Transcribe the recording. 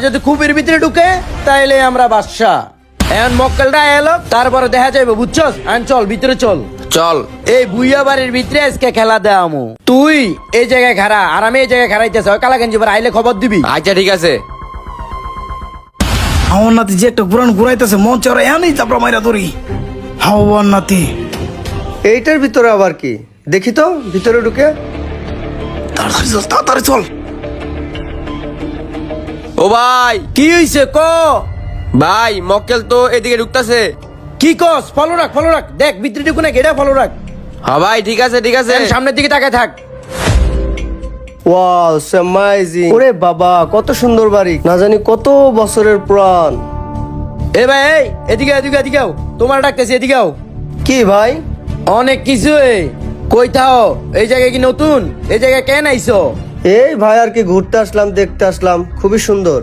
যদি খুবের ভিতরে ঢুকে তাইলে আমরা বাদশা। এখন মক্কেলটা এলো, তারপরে দেখা যাবে, বুঝছস? এখন চল ভিতরে চল। চল। এই বুইয়া বাড়ির ভিতরে আজকে খেলা দেওয়ামু। তুই এই জায়গায় খাড়া, আর আমি এই জায়গায় খাড়াইতেছি। ওই কালাগঞ্জি পরে আইলে খবর দিবি। আচ্ছা ঠিক আছে। হাওয়ার নাতি যে একটা ঘুরান ঘুরাইতেছে, মন চড়া এনেই চাপড়া মাইরা ধরি। হাওয়ার নাতি এইটার ভিতরে আবার কি দেখি তো, ভিতরে ঢুকে। তাড়াতাড়ি চল, তাড়াতাড়ি চল। ও ভাই, কি হইছে ক? ভাই মক্কেল তো এদিকে ঢুকতাছে। কি কস? ফলো রাখ, ফলো রাখ, দেখ ভিতরে ঢুকে নাকি, এটা ফলো রাখ। হ্যাঁ ভাই ঠিক আছে ঠিক আছে। এখন সামনের দিকে তাকায় থাক। Wow, amazing. ওরে বাবা, কত সুন্দর বাড়ি, না জানি কত বছরের পুরান। এ ভাই, এই এদিকে এদিকে এদিকেও, তোমার ডাকতেছি, এদিকেও। কি ভাই? অনেক কিছু কই থাও। এই জায়গায় কি নতুন? এই জায়গায় কেন আইছো? এই ভাই আর কি ঘুরতে আসলাম, দেখতে আসলাম, খুবই সুন্দর।